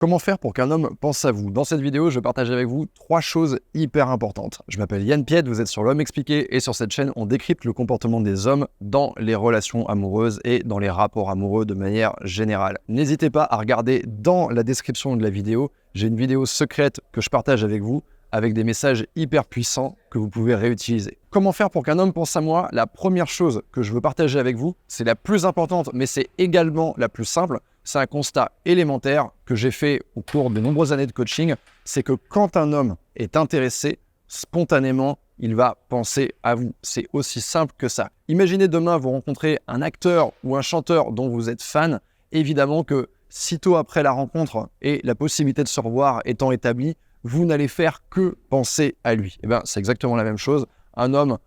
Comment faire pour qu'un homme pense à vous? Dans cette vidéo, je partage avec vous 3 choses hyper importantes. Je m'appelle Yann Piette, vous êtes sur L'Homme Expliqué et sur cette chaîne, on décrypte le comportement des hommes dans les relations amoureuses et dans les rapports amoureux de manière générale. N'hésitez pas à regarder dans la description de la vidéo, j'ai une vidéo secrète que je partage avec vous avec des messages hyper puissants que vous pouvez réutiliser. Comment faire pour qu'un homme pense à moi? La première chose que je veux partager avec vous, c'est la plus importante, mais c'est également la plus simple. C'est un constat élémentaire que j'ai fait au cours de nombreuses années de coaching, c'est que quand un homme est intéressé, spontanément, il va penser à vous. C'est aussi simple que ça. Imaginez demain, vous rencontrez un acteur ou un chanteur dont vous êtes fan. Évidemment que sitôt après la rencontre et la possibilité de se revoir étant établie, vous n'allez faire que penser à lui. Et bien, c'est exactement la même chose. Un homme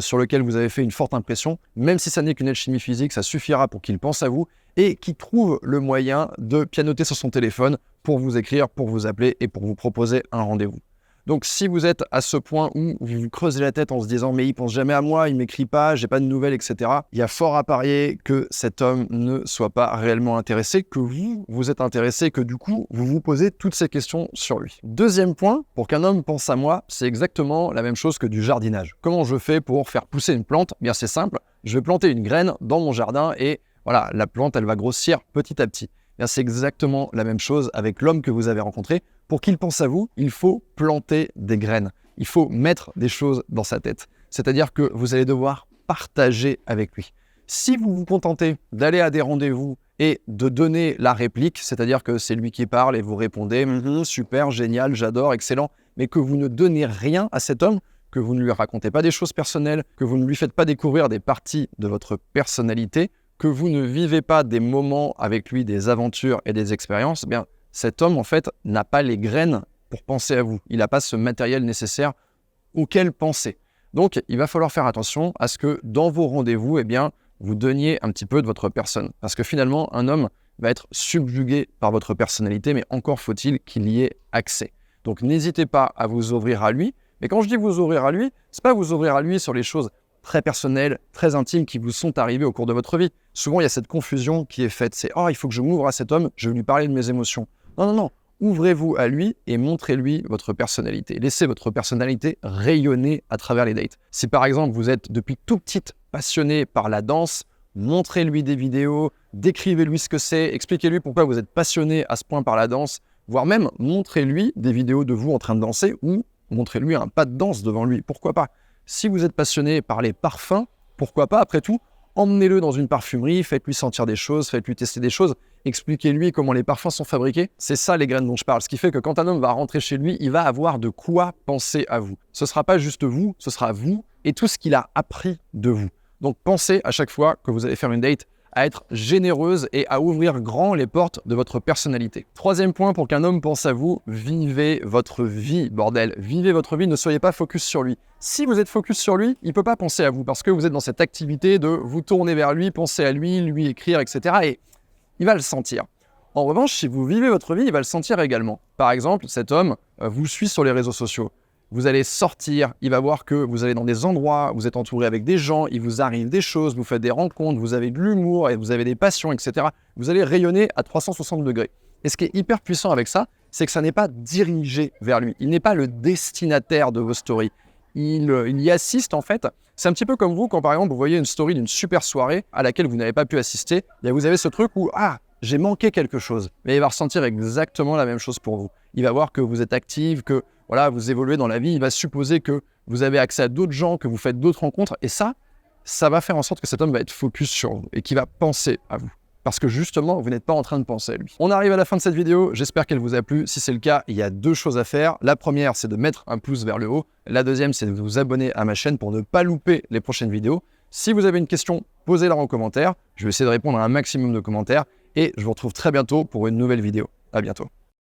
sur lequel vous avez fait une forte impression, même si ça n'est qu'une alchimie physique, ça suffira pour qu'il pense à vous et qu'il trouve le moyen de pianoter sur son téléphone pour vous écrire, pour vous appeler et pour vous proposer un rendez-vous. Donc si vous êtes à ce point où vous vous creusez la tête en se disant « mais il pense jamais à moi, il m'écrit pas, j'ai pas de nouvelles, etc. » Il y a fort à parier que cet homme ne soit pas réellement intéressé, que vous êtes intéressé, que du coup, vous vous posez toutes ces questions sur lui. Deuxième point, pour qu'un homme pense à moi, c'est exactement la même chose que du jardinage. Comment je fais pour faire pousser une plante? Bien c'est simple, je vais planter une graine dans mon jardin et voilà, la plante, elle va grossir petit à petit. Bien, c'est exactement la même chose avec l'homme que vous avez rencontré. Pour qu'il pense à vous, il faut planter des graines. Il faut mettre des choses dans sa tête. C'est-à-dire que vous allez devoir partager avec lui. Si vous vous contentez d'aller à des rendez-vous et de donner la réplique, c'est-à-dire que c'est lui qui parle et vous répondez « super, génial, j'adore, excellent », mais que vous ne donnez rien à cet homme, que vous ne lui racontez pas des choses personnelles, que vous ne lui faites pas découvrir des parties de votre personnalité, que vous ne vivez pas des moments avec lui, des aventures et des expériences, eh bien, cet homme, en fait, n'a pas les graines pour penser à vous. Il n'a pas ce matériel nécessaire auquel penser. Donc, il va falloir faire attention à ce que dans vos rendez-vous, eh bien, vous donniez un petit peu de votre personne. Parce que finalement, un homme va être subjugué par votre personnalité, mais encore faut-il qu'il y ait accès. Donc, n'hésitez pas à vous ouvrir à lui. Mais quand je dis vous ouvrir à lui, c'est pas vous ouvrir à lui sur les choses très personnelles, très intimes qui vous sont arrivées au cours de votre vie. Souvent, il y a cette confusion qui est faite. C'est « oh, il faut que je m'ouvre à cet homme, je vais lui parler de mes émotions ». Non, non, non. Ouvrez-vous à lui et montrez-lui votre personnalité. Laissez votre personnalité rayonner à travers les dates. Si par exemple, vous êtes depuis tout petite passionné par la danse, montrez-lui des vidéos, décrivez-lui ce que c'est, expliquez-lui pourquoi vous êtes passionné à ce point par la danse, voire même montrez-lui des vidéos de vous en train de danser ou montrez-lui un pas de danse devant lui. Pourquoi pas? Si vous êtes passionné par les parfums, pourquoi pas, après tout, emmenez-le dans une parfumerie, faites-lui sentir des choses, faites-lui tester des choses, expliquez-lui comment les parfums sont fabriqués. C'est ça les graines dont je parle, ce qui fait que quand un homme va rentrer chez lui, il va avoir de quoi penser à vous. Ce ne sera pas juste vous, ce sera vous et tout ce qu'il a appris de vous. Donc pensez à chaque fois que vous allez faire une date à être généreuse et à ouvrir grand les portes de votre personnalité. Troisième point, pour qu'un homme pense à vous, vivez votre vie, bordel. Vivez votre vie, ne soyez pas focus sur lui. Si vous êtes focus sur lui, il ne peut pas penser à vous parce que vous êtes dans cette activité de vous tourner vers lui, penser à lui, lui écrire, etc. Et il va le sentir. En revanche, si vous vivez votre vie, il va le sentir également. Par exemple, cet homme vous suit sur les réseaux sociaux. Vous allez sortir, il va voir que vous allez dans des endroits, vous êtes entouré avec des gens, il vous arrive des choses, vous faites des rencontres, vous avez de l'humour et vous avez des passions, etc. Vous allez rayonner à 360 degrés. Et ce qui est hyper puissant avec ça, c'est que ça n'est pas dirigé vers lui. Il n'est pas le destinataire de vos stories. Il y assiste en fait. C'est un petit peu comme vous quand par exemple vous voyez une story d'une super soirée à laquelle vous n'avez pas pu assister. Et vous avez ce truc où « ah, j'ai manqué quelque chose ». Mais il va ressentir exactement la même chose pour vous. Il va voir que vous êtes active, que voilà, vous évoluez dans la vie, il va supposer que vous avez accès à d'autres gens, que vous faites d'autres rencontres. Et ça va faire en sorte que cet homme va être focus sur vous et qu'il va penser à vous. Parce que justement, vous n'êtes pas en train de penser à lui. On arrive à la fin de cette vidéo, j'espère qu'elle vous a plu. Si c'est le cas, il y a 2 choses à faire. La première, c'est de mettre un pouce vers le haut. La deuxième, c'est de vous abonner à ma chaîne pour ne pas louper les prochaines vidéos. Si vous avez une question, posez-la en commentaire. Je vais essayer de répondre à un maximum de commentaires. Et je vous retrouve très bientôt pour une nouvelle vidéo. À bientôt.